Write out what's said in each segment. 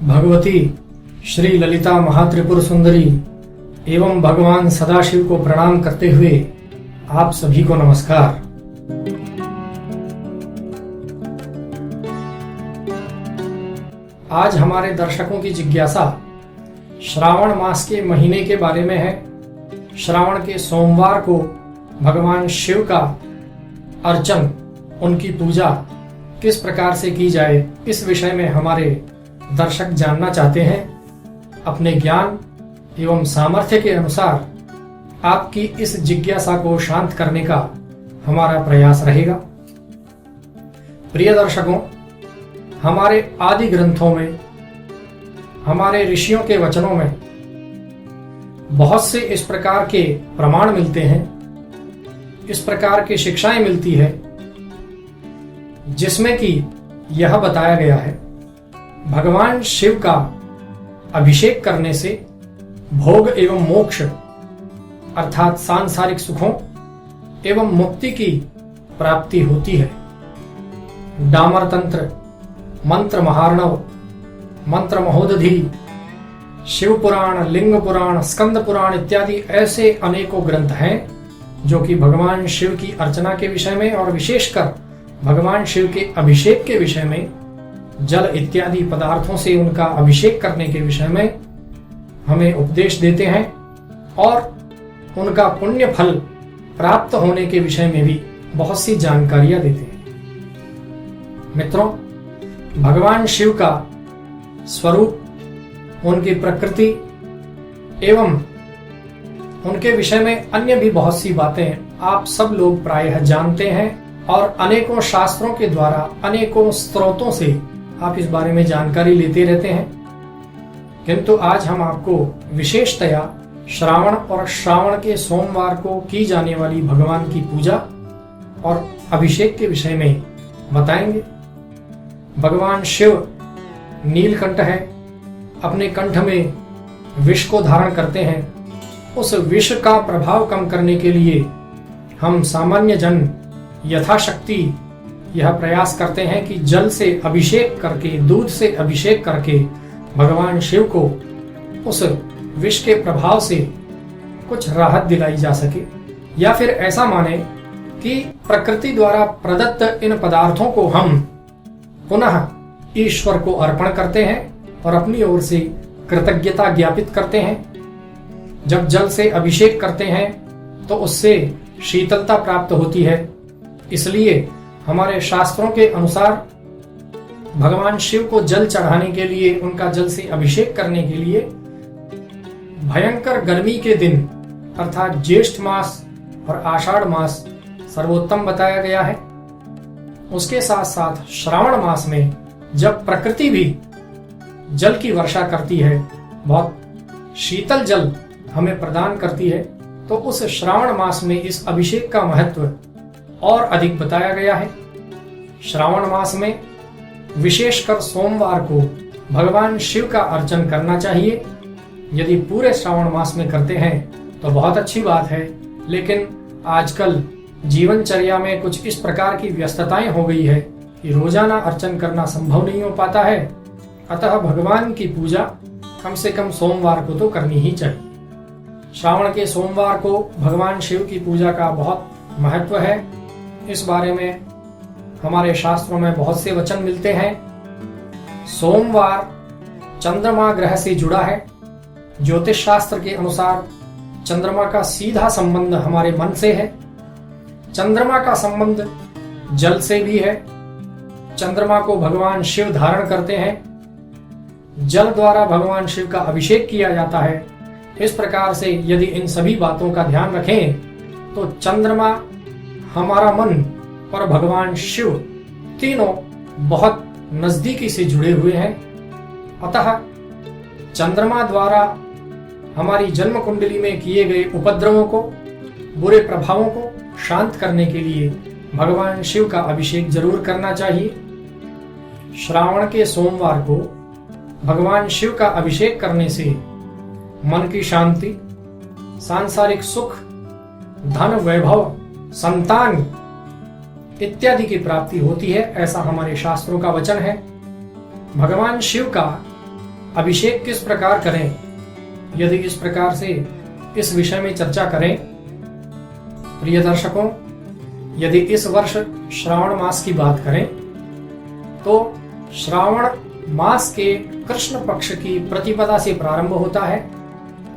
भगवती श्री ललिता महात्रिपुर सुंदरी एवं भगवान सदाशिव को प्रणाम करते हुए आप सभी को नमस्कार। आज हमारे दर्शकों की जिज्ञासा श्रावण मास के महीने के बारे में है। श्रावण के सोमवार को भगवान शिव का अर्चन, उनकी पूजा किस प्रकार से की जाए, इस विषय में हमारे दर्शक जानना चाहते हैं। अपने ज्ञान एवं सामर्थ्य के अनुसार आपकी इस जिज्ञासा को शांत करने का हमारा प्रयास रहेगा। प्रिय दर्शकों, हमारे आदि ग्रंथों में, हमारे ऋषियों के वचनों में बहुत से इस प्रकार के प्रमाण मिलते हैं, इस प्रकार की शिक्षाएं मिलती है, जिसमें कि यह बताया गया है भगवान शिव का अभिषेक करने से भोग एवं मोक्ष अर्थात सांसारिक सुखों एवं मुक्ति की प्राप्ति होती है। डामर तंत्र, मंत्र महार्णव, मंत्र महोदधि, शिव पुराण, लिंग पुराण, स्कंद पुराण इत्यादि ऐसे अनेकों ग्रंथ हैं जो कि भगवान शिव की अर्चना के विषय में और विशेषकर भगवान शिव के अभिषेक के विषय में, जल इत्यादि पदार्थों से उनका अभिषेक करने के विषय में हमें उपदेश देते हैं और उनका पुण्य फल प्राप्त होने के विषय में भी बहुत सी जानकारियां देते हैं। मित्रों, भगवान शिव का स्वरूप, उनकी प्रकृति एवं उनके विषय में अन्य भी बहुत सी बातें आप सब लोग प्रायः जानते हैं और अनेकों शास्त्रों के द्वारा, अनेकों स्रोतों से आप इस बारे में जानकारी लेते रहते हैं। किंतु आज हम आपको विशेषतया श्रावण और श्रावण के सोमवार को की जाने वाली भगवान की पूजा और अभिषेक के विषय में बताएंगे। भगवान शिव नीलकंठ है, अपने कंठ में विष को धारण करते हैं। उस विष का प्रभाव कम करने के लिए हम सामान्य जन यथाशक्ति यह प्रयास करते हैं कि जल से अभिषेक करके, दूध से अभिषेक करके भगवान शिव को उस विष के प्रभाव से कुछ राहत दिलाई जा सके, या फिर ऐसा माने कि प्रकृति द्वारा प्रदत्त इन पदार्थों को हम पुनः ईश्वर को अर्पण करते हैं और अपनी ओर से कृतज्ञता ज्ञापित करते हैं। जब जल से अभिषेक करते हैं तो उससे शीतलता प्राप्त होती है। इसलिए हमारे शास्त्रों के अनुसार भगवान शिव को जल चढ़ाने के लिए, उनका जल से अभिषेक करने के लिए भयंकर गर्मी के दिन अर्थात ज्येष्ठ मास और आषाढ़ मास सर्वोत्तम बताया गया है। उसके साथ साथ श्रावण मास में जब प्रकृति भी जल की वर्षा करती है, बहुत शीतल जल हमें प्रदान करती है, तो उस श्रावण मास में इस अभिषेक का महत्व और अधिक बताया गया है। श्रावण मास में विशेषकर सोमवार को भगवान शिव का अर्चन करना चाहिए। यदि पूरे श्रावण मास में करते हैं तो बहुत अच्छी बात है, लेकिन आजकल जीवनचर्या में कुछ इस प्रकार की व्यस्तताएं हो गई है कि रोजाना अर्चन करना संभव नहीं हो पाता है। अतः भगवान की पूजा कम से कम सोमवार को तो करनी ही चाहिए। श्रावण के सोमवार को भगवान शिव की पूजा का बहुत महत्व है। इस बारे में हमारे शास्त्रों में बहुत से वचन मिलते हैं। सोमवार चंद्रमा ग्रह से जुड़ा है। ज्योतिष शास्त्र के अनुसार चंद्रमा का सीधा संबंध हमारे मन से है। चंद्रमा का संबंध जल से भी है। चंद्रमा को भगवान शिव धारण करते हैं। जल द्वारा भगवान शिव का अभिषेक किया जाता है। इस प्रकार से यदि इन सभी बातों का ध्यान रखें तो चंद्रमा, हमारा मन और भगवान शिव तीनों बहुत नजदीकी से जुड़े हुए हैं। अतः चंद्रमा द्वारा हमारी जन्म कुंडली में किए गए उपद्रवों को, बुरे प्रभावों को शांत करने के लिए भगवान शिव का अभिषेक जरूर करना चाहिए। श्रावण के सोमवार को भगवान शिव का अभिषेक करने से मन की शांति, सांसारिक सुख, धन, वैभव, संतान इत्यादि की प्राप्ति होती है, ऐसा हमारे शास्त्रों का वचन है। भगवान शिव का अभिषेक किस प्रकार करें, यदि इस प्रकार से इस विषय में चर्चा करें। प्रिय दर्शकों, यदि इस वर्ष श्रावण मास की बात करें तो श्रावण मास के कृष्ण पक्ष की प्रतिपदा से प्रारंभ होता है,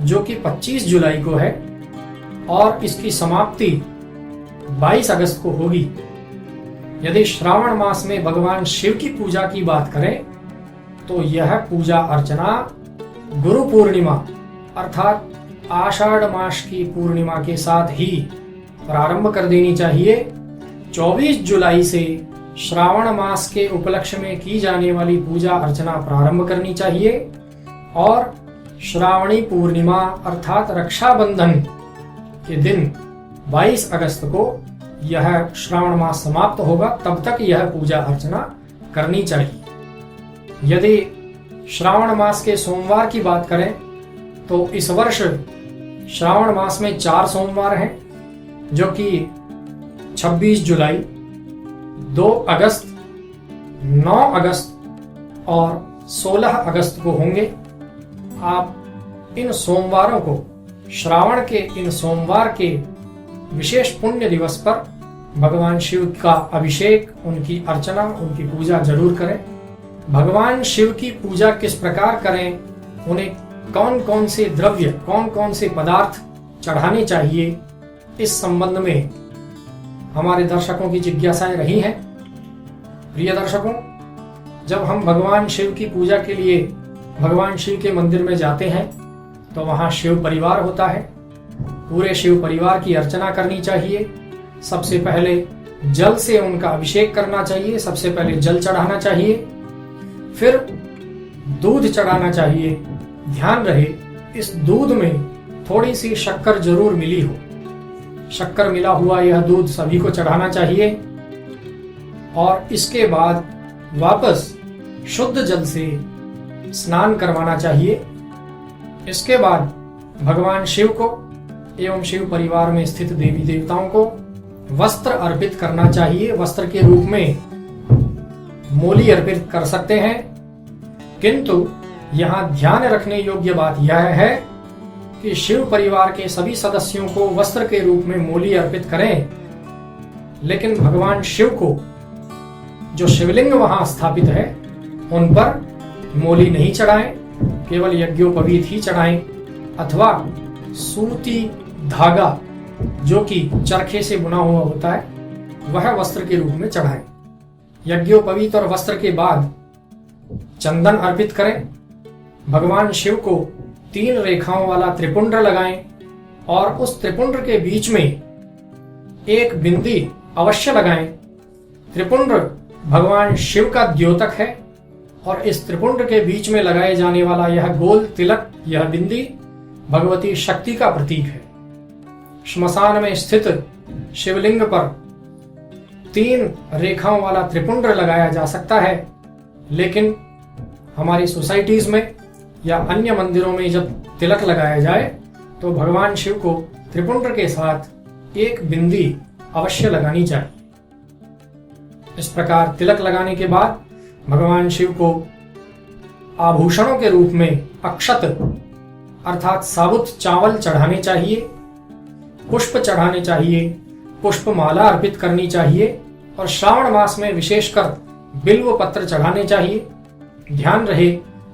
जो कि 25 जुलाई को है, और इसकी समाप्ति 22 अगस्त को होगी। यदि श्रावण मास में भगवान शिव की पूजा की बात करें तो यह पूजा अर्चना गुरु पूर्णिमा अर्थात आषाढ़ मास की पूर्णिमा के साथ ही प्रारंभ कर देनी चाहिए। 24 जुलाई से श्रावण मास के उपलक्ष्य में की जाने वाली पूजा अर्चना प्रारंभ करनी चाहिए, और श्रावणी पूर्णिमा अर्थात रक्षाबंधन के दिन 22 अगस्त को यह श्रावण मास समाप्त होगा, तब तक यह पूजा अर्चना करनी चाहिए। यदि श्रावण मास के सोमवार की बात करें तो इस वर्ष श्रावण मास में 4 सोमवार हैं, जो कि 26 जुलाई, 2 अगस्त, 9 अगस्त और 16 अगस्त को होंगे। आप इन सोमवारों को, श्रावण के इन सोमवार के विशेष पुण्य दिवस पर भगवान शिव का अभिषेक, उनकी अर्चना, उनकी पूजा जरूर करें। भगवान शिव की पूजा किस प्रकार करें, उन्हें कौन कौन से द्रव्य, कौन कौन से पदार्थ चढ़ाने चाहिए, इस संबंध में हमारे दर्शकों की जिज्ञासाएं रही हैं। प्रिय दर्शकों, जब हम भगवान शिव की पूजा के लिए भगवान शिव के मंदिर में जाते हैं तो वहां शिव परिवार होता है। पूरे शिव परिवार की अर्चना करनी चाहिए। सबसे पहले जल से उनका अभिषेक करना चाहिए, सबसे पहले जल चढ़ाना चाहिए, फिर दूध चढ़ाना चाहिए। ध्यान रहे, इस दूध में थोड़ी सी शक्कर जरूर मिली हो। शक्कर मिला हुआ यह दूध सभी को चढ़ाना चाहिए, और इसके बाद वापस शुद्ध जल से स्नान करवाना चाहिए। इसके बाद भगवान शिव को एवं शिव परिवार में स्थित देवी देवताओं को वस्त्र अर्पित करना चाहिए। वस्त्र के रूप में मोली अर्पित कर सकते हैं, किंतु यहां ध्यान रखने योग्य बात यह है कि शिव परिवार के सभी सदस्यों को वस्त्र के रूप में मोली अर्पित करें, लेकिन भगवान शिव को जो शिवलिंग वहां स्थापित है उन पर मोली नहीं चढ़ाएं, केवल यज्ञोपवीत ही चढ़ाएं, अथवा सूती धागा जो कि चरखे से बुना हुआ होता है वह वस्त्र के रूप में चढ़ाएं। यज्ञोपवीत और वस्त्र के बाद चंदन अर्पित करें। भगवान शिव को 3 रेखाओं वाला त्रिपुंड लगाएं, और उस त्रिपुंड के बीच में एक बिंदी अवश्य लगाएं। त्रिपुंड भगवान शिव का द्योतक है, और इस त्रिपुंड के बीच में लगाए जाने वाला यह गोल तिलक, यह बिंदी भगवती शक्ति का प्रतीक है। श्मशान में स्थित शिवलिंग पर 3 रेखाओं वाला त्रिपुंड लगाया जा सकता है, लेकिन हमारी सोसाइटीज में या अन्य मंदिरों में जब तिलक लगाया जाए तो भगवान शिव को त्रिपुंड के साथ एक बिंदी अवश्य लगानी चाहिए। इस प्रकार तिलक लगाने के बाद भगवान शिव को आभूषणों के रूप में अक्षत अर्थात साबुत चावल चढ़ाने चाहिए, पुष्प चढ़ाने चाहिए, पुष्पमाला अर्पित करनी चाहिए, और श्रावण मास में विशेषकर बिल्व पत्र चढ़ाने चाहिए। ध्यान रहे,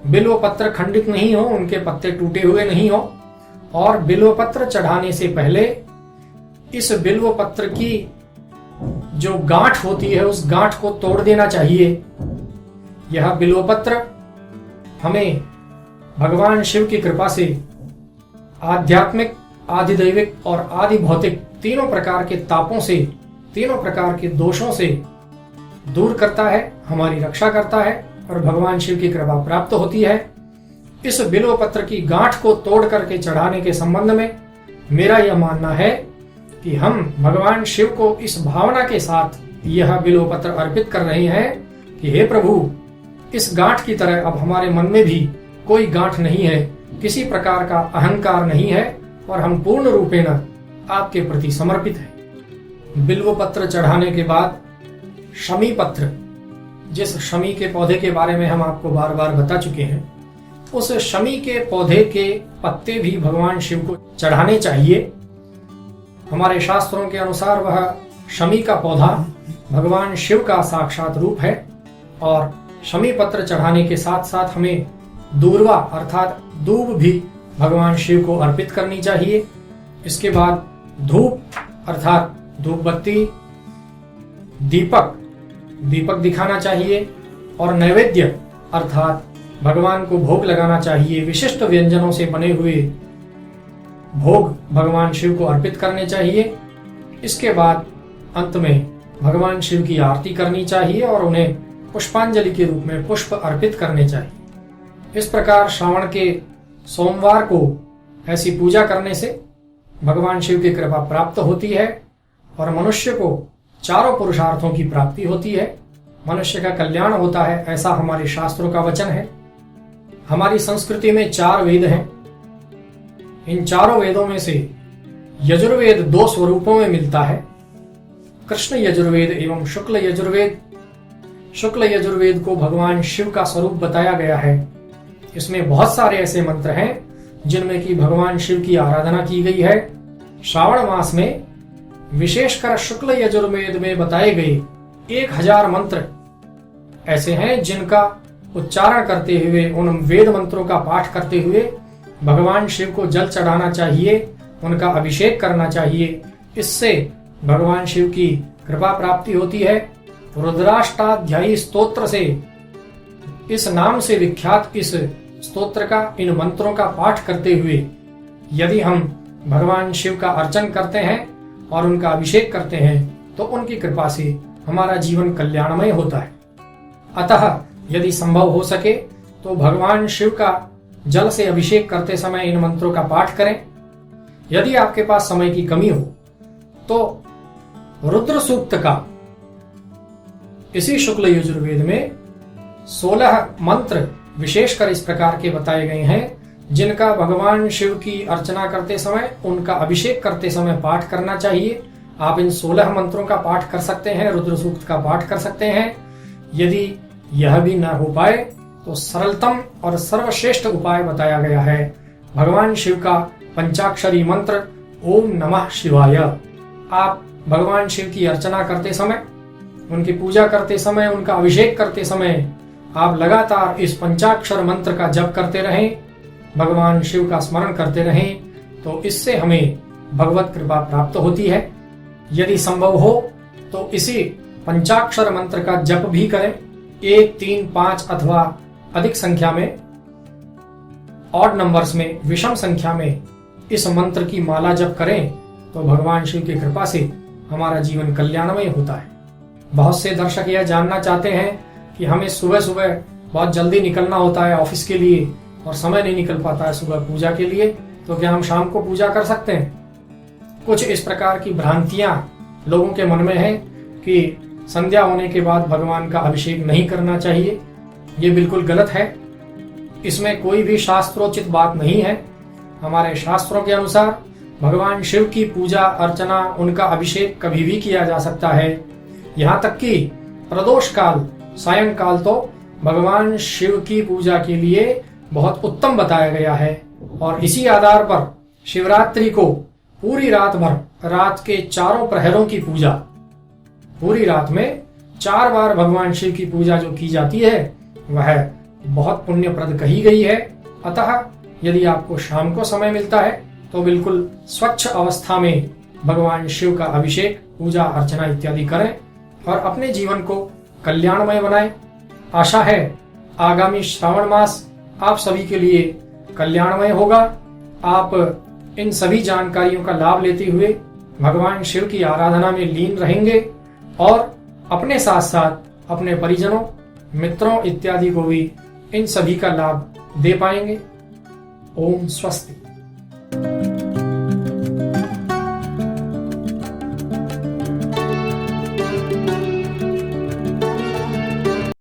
बिल्व पत्र खंडित नहीं हो, उनके पत्ते टूटे हुए नहीं हो, और बिल्व पत्र चढ़ाने से पहले इस बिल्व पत्र की जो गांठ होती है उस गांठ को तोड़ देना चाहिए। यह बिल्व पत्र हमें भगवान शिव की कृपा से आध्यात्मिक, आधिदैविक और आदि भौतिक तीनों प्रकार के तापों से, तीनों प्रकार के दोषों से दूर करता है, हमारी रक्षा करता है, और भगवान शिव की कृपा प्राप्त होती है। इस बिल्व पत्र की गांठ को तोड़ करके चढ़ाने के संबंध में मेरा यह मानना है कि हम भगवान शिव को इस भावना के साथ यह बिल्व पत्र अर्पित कर रहे हैं कि हे प्रभु, इस गांठ की तरह अब हमारे मन में भी कोई गांठ नहीं है, किसी प्रकार का अहंकार नहीं है, और हम पूर्ण रूपेण आपके प्रति समर्पित हैं। बिल्व पत्र चढ़ाने के बाद शमी पत्र, जिस शमी के पौधे के बारे में हम आपको बार बार बता चुके हैं, उस शमी के पौधे के पत्ते भी भगवान शिव को चढ़ाने चाहिए। हमारे शास्त्रों के अनुसार वह शमी का पौधा भगवान शिव का साक्षात रूप है और शमी पत्र चढ़ाने के साथ साथ हमें दूर्वा अर्थात दूब भी भगवान शिव को अर्पित करनी चाहिए। इसके बाद धूप अर्थात धूप बत्ती, दीपक दिखाना चाहिए और नैवेद्य अर्थात भगवान को भोग लगाना चाहिए। विशिष्ट व्यंजनों से बने हुए भोग भगवान शिव को अर्पित करने चाहिए। इसके बाद अंत में भगवान शिव की आरती करनी चाहिए और उन्हें पुष्पांजलि के रूप में पुष्प अर्पित करने चाहिए। इस प्रकार श्रावण के सोमवार को ऐसी पूजा करने से भगवान शिव की कृपा प्राप्त होती है और मनुष्य को चारों पुरुषार्थों की प्राप्ति होती है, मनुष्य का कल्याण होता है, ऐसा हमारे शास्त्रों का वचन है। हमारी संस्कृति में 4 वेद हैं। इन चारों वेदों में से यजुर्वेद 2 स्वरूपों में मिलता है, कृष्ण यजुर्वेद एवं शुक्ल यजुर्वेद। शुक्ल यजुर्वेद को भगवान शिव का स्वरूप बताया गया है। इसमें बहुत सारे ऐसे मंत्र हैं जिनमें कि भगवान शिव की आराधना की गई है। श्रावण मास में विशेषकर शुक्ल यजुर्वेद में बताए गए 1000 मंत्र ऐसे हैं जिनका उच्चारण करते हुए, उन वेद मंत्रों का पाठ करते हुए भगवान शिव को जल चढ़ाना चाहिए, उनका अभिषेक करना चाहिए। इससे भगवान शिव की कृपा प्राप्ति होती है। रुद्राष्टाध्यायी स्तोत्र से, इस नाम से विख्यात इस स्तोत्र का, इन मंत्रों का पाठ करते हुए यदि हम भगवान शिव का अर्चन करते हैं और उनका अभिषेक करते हैं तो उनकी कृपा से हमारा जीवन कल्याणमय होता है। अतः यदि संभव हो सके तो भगवान शिव का जल से अभिषेक करते समय इन मंत्रों का पाठ करें। यदि आपके पास समय की कमी हो तो रुद्र सूक्त का इसी शुक्ल यजुर्वेद में 16 मंत्र विशेषकर इस प्रकार के बताए गए हैं जिनका भगवान शिव की अर्चना करते समय, उनका अभिषेक करते समय पाठ करना चाहिए। आप इन 16 मंत्रों का पाठ कर सकते हैं, रुद्र सूक्त का पाठ कर सकते हैं। यदि यह भी न हो पाए तो सरलतम और सर्वश्रेष्ठ उपाय बताया गया है भगवान शिव का पंचाक्षरी मंत्र ओम नमः शिवाय। आप भगवान शिव की अर्चना करते समय, उनकी पूजा करते समय, उनका अभिषेक करते समय आप लगातार इस पंचाक्षर मंत्र का जप करते रहें, भगवान शिव का स्मरण करते रहें, तो इससे हमें भगवत कृपा प्राप्त होती है। यदि संभव हो तो इसी पंचाक्षर मंत्र का जप भी करें। 1, 3, 5 अथवा अधिक संख्या में, ऑड नंबर्स में, विषम संख्या में इस मंत्र की माला जप करें तो भगवान शिव की कृपा से हमारा जीवन कल्याणमय होता है। बहुत से दर्शक यह जानना चाहते हैं कि हमें सुबह सुबह बहुत जल्दी निकलना होता है ऑफिस के लिए और समय नहीं निकल पाता है सुबह पूजा के लिए, तो क्या हम शाम को पूजा कर सकते हैं? कुछ इस प्रकार की भ्रांतियां लोगों के मन में है कि संध्या होने के बाद भगवान का अभिषेक नहीं करना चाहिए। ये बिल्कुल गलत है। इसमें कोई भी शास्त्रोचित बात नहीं है। हमारे शास्त्रों के अनुसार भगवान शिव की पूजा अर्चना, उनका अभिषेक कभी भी किया जा सकता है। यहाँ तक कि प्रदोष काल, सायंकाल तो भगवान शिव की पूजा के लिए बहुत उत्तम बताया गया है। और इसी आधार पर शिवरात्रि को पूरी रात भर, रात के चारों प्रहरों की पूजा, पूरी रात में 4 बार भगवान शिव की पूजा जो की जाती है वह बहुत पुण्यप्रद कही गई है। अतः यदि आपको शाम को समय मिलता है तो बिल्कुल स्वच्छ अवस्था में भगवान शिव का अभिषेक, पूजा अर्चना इत्यादि करें और अपने जीवन को कल्याणमय बनाएं। आशा है आगामी श्रावण मास आप सभी के लिए कल्याणमय होगा। आप इन सभी जानकारियों का लाभ लेते हुए भगवान शिव की आराधना में लीन रहेंगे और अपने साथ साथ अपने परिजनों, मित्रों इत्यादि को भी इन सभी का लाभ दे पाएंगे। ओम स्वस्ति।